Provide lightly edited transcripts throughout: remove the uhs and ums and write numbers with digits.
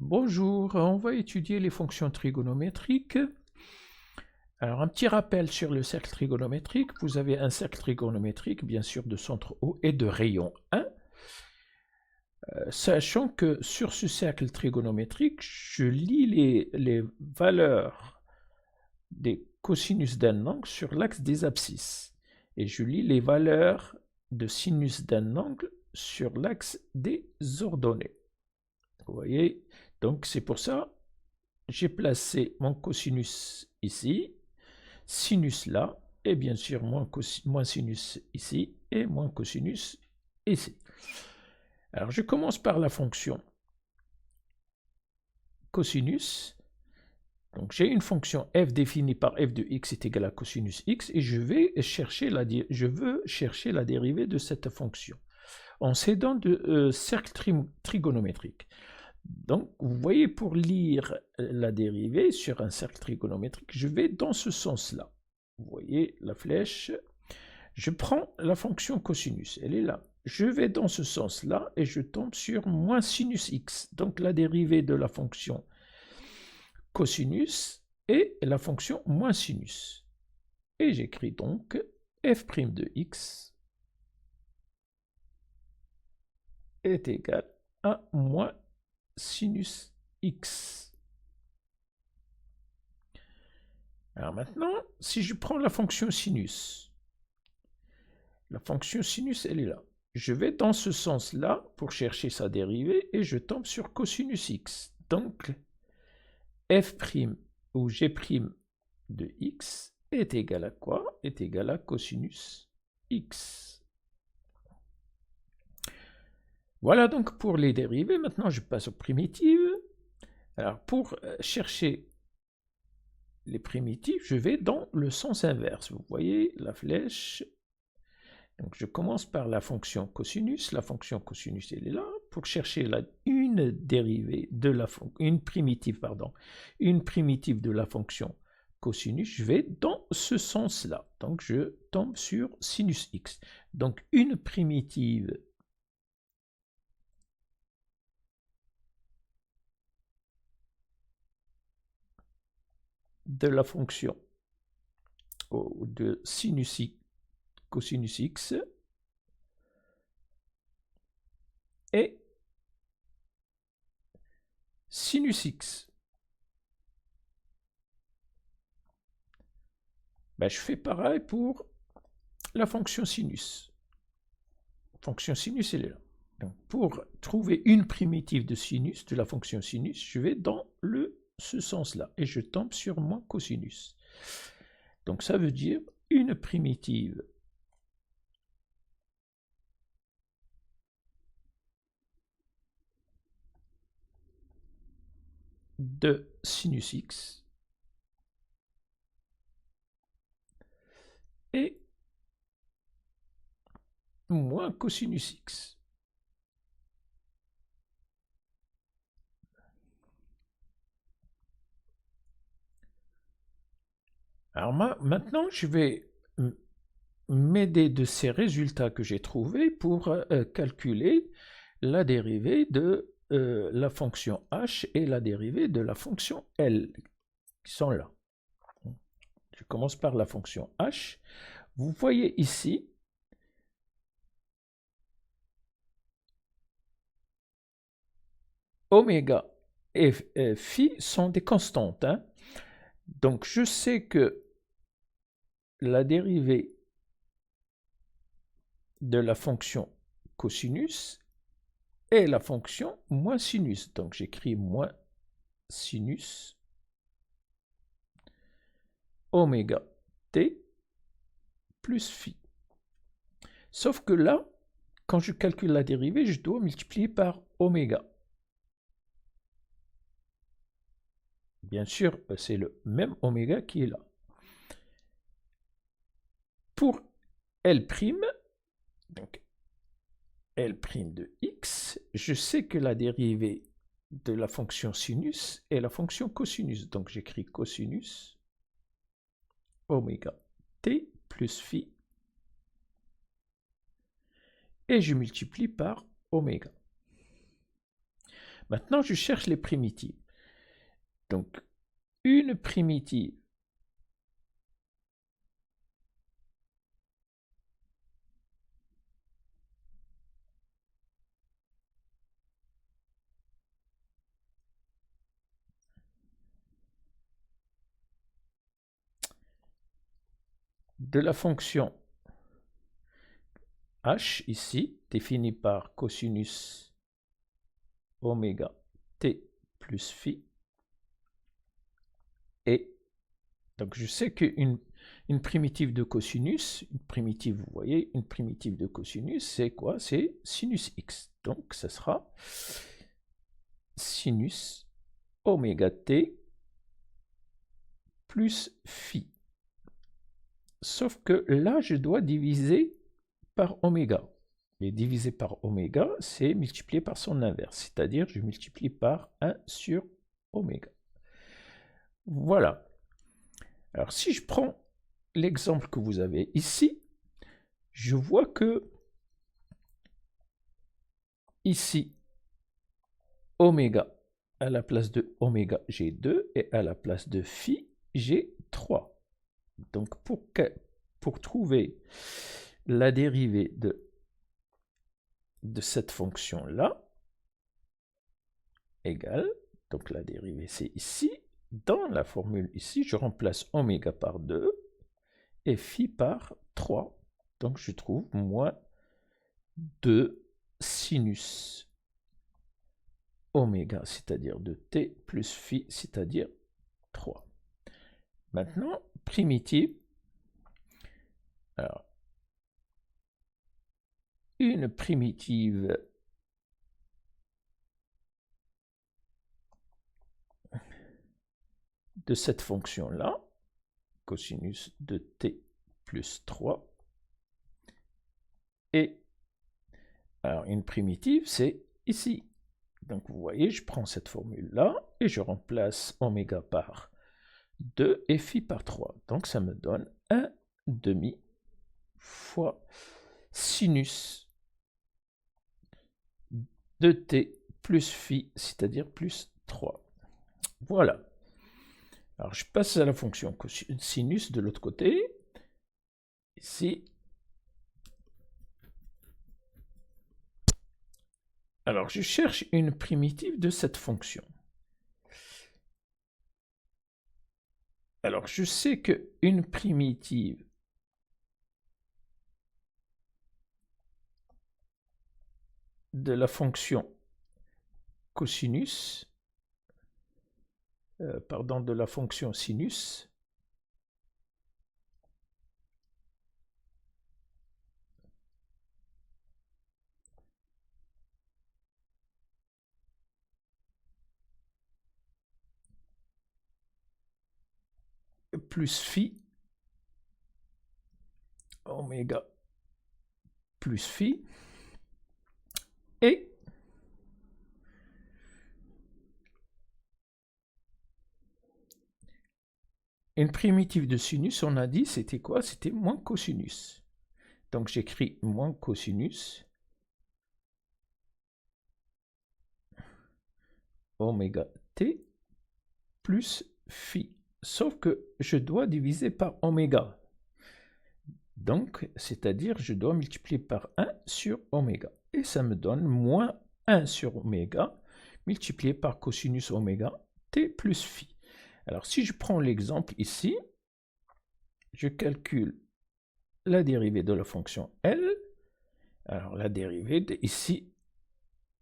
Bonjour, on va étudier les fonctions trigonométriques. Alors, un petit rappel sur le cercle trigonométrique. Vous avez un cercle trigonométrique, bien sûr, de centre O et de rayon 1. Sachant que sur ce cercle trigonométrique, je lis les valeurs des cosinus d'un angle sur l'axe des abscisses. Et je lis les valeurs de sinus d'un angle sur l'axe des ordonnées. Vous voyez, donc c'est pour ça j'ai placé mon cosinus ici, sinus là, et bien sûr moins sinus ici, et moins cosinus ici. Alors je commence par la fonction cosinus. Donc j'ai une fonction f définie par f de x est égal à cosinus x, et je veux chercher la dérivée de cette fonction en s'aidant de cercle trigonométrique. Donc, vous voyez, pour lire la dérivée sur un cercle trigonométrique, je vais dans ce sens-là. Vous voyez la flèche. Je prends la fonction cosinus, elle est là. Je vais dans ce sens-là et je tombe sur moins sinus x. Donc, la dérivée de la fonction cosinus est la fonction moins sinus. Et j'écris donc f' de x est égal à moins sinus x. Alors maintenant, si je prends la fonction sinus, elle est là. Je vais dans ce sens-là pour chercher sa dérivée et je tombe sur cosinus x. Donc, f' ou g' de x est égal à quoi? Est égal à cosinus x. Voilà donc pour les dérivées. Maintenant, je passe aux primitives. Alors, pour chercher les primitives, je vais dans le sens inverse. Vous voyez la flèche. Donc, je commence par la fonction cosinus. La fonction cosinus, elle est là. Pour chercher une primitive de la fonction cosinus, je vais dans ce sens-là. Donc, je tombe sur sinus x. Donc, une primitive de la fonction de sinus x, cosinus x et sinus x. Ben, je fais pareil pour la fonction sinus. Fonction sinus, elle est là. Donc, pour trouver une primitive de sinus, de la fonction sinus, je vais dans ce sens-là et je tombe sur moins cosinus. Donc, ça veut dire une primitive de sinus x et moins cosinus x. Alors maintenant, je vais m'aider de ces résultats que j'ai trouvés pour calculer la dérivée de la fonction h et la dérivée de la fonction L, qui sont là. Je commence par la fonction h. Vous voyez ici oméga et phi sont des constantes. Hein. Donc je sais que la dérivée de la fonction cosinus est la fonction moins sinus. Donc j'écris moins sinus oméga t plus phi. Sauf que là, quand je calcule la dérivée, je dois multiplier par oméga. Bien sûr, c'est le même oméga qui est là. Pour L', donc L' de x, je sais que la dérivée de la fonction sinus est la fonction cosinus. Donc j'écris cosinus oméga t plus phi et je multiplie par oméga. Maintenant, je cherche les primitives. Donc, une primitive de la fonction h, ici, définie par cosinus oméga t plus phi, et donc je sais qu'une primitive de cosinus, une primitive, vous voyez, une primitive de cosinus, c'est quoi? C'est sinus x. Donc ça sera sinus oméga t plus phi. Sauf que là, je dois diviser par oméga. Et diviser par oméga, c'est multiplier par son inverse, c'est-à-dire je multiplie par 1 sur oméga. Voilà. Alors si je prends l'exemple que vous avez ici, je vois que ici, oméga, à la place de oméga, j'ai 2, et à la place de phi, j'ai 3. Donc pour trouver la dérivée de cette fonction-là, égale, donc la dérivée c'est ici, dans la formule ici, je remplace oméga par 2 et phi par 3. Donc je trouve moins 2 sinus oméga, c'est-à-dire de t, plus phi, c'est-à-dire 3. Maintenant, primitive. Alors, une primitive de cette fonction-là, cosinus de t plus 3, et alors une primitive, c'est ici. Donc vous voyez, je prends cette formule-là, et je remplace oméga par 2 et phi par 3. Donc ça me donne 1 demi fois sinus de t plus phi, c'est-à-dire plus 3. Voilà. Alors je passe à la fonction sinus de l'autre côté. Ici. Alors je cherche une primitive de cette fonction. Alors je sais qu'une primitive de la fonction cosinus, de la fonction sinus, plus phi, oméga plus phi, et une primitive de sinus, on a dit, c'était quoi? C'était moins cosinus. Donc j'écris moins cosinus oméga t plus phi. Sauf que je dois diviser par oméga. Donc, c'est-à-dire, je dois multiplier par 1 sur oméga. Et ça me donne moins 1 sur oméga multiplié par cosinus oméga t plus phi. Alors, si je prends l'exemple ici, je calcule la dérivée de la fonction L. Alors, la dérivée de ici,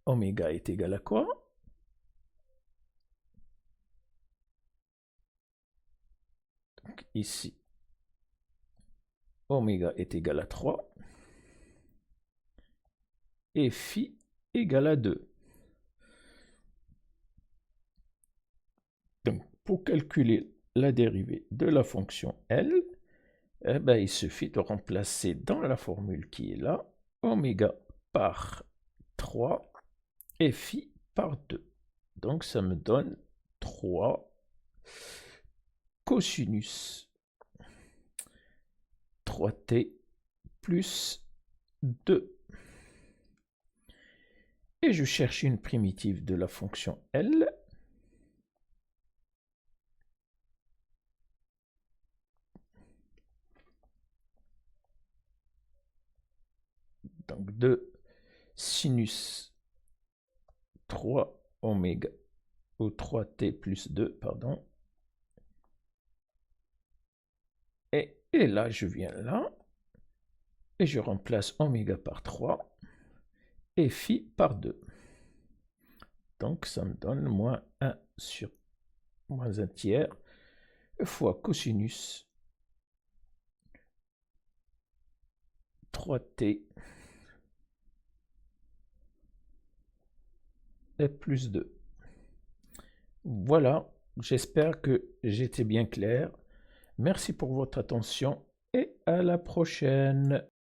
oméga est égal à quoi? Donc, ici, oméga est égal à 3 et phi égale à 2. Donc, pour calculer la dérivée de la fonction L, eh ben, il suffit de remplacer dans la formule qui est là, oméga par 3 et phi par 2. Donc ça me donne 3 cosinus 3t plus 2. et je cherche une primitive de la fonction L. Donc de sinus 3 oméga ou 3t plus 2, pardon. Et là, je viens là, et je remplace oméga par 3 et phi par 2. Donc ça me donne moins 1 sur moins 1 tiers fois cosinus 3t et plus 2. Voilà, j'espère que j'étais bien clair. Merci pour votre attention et à la prochaine.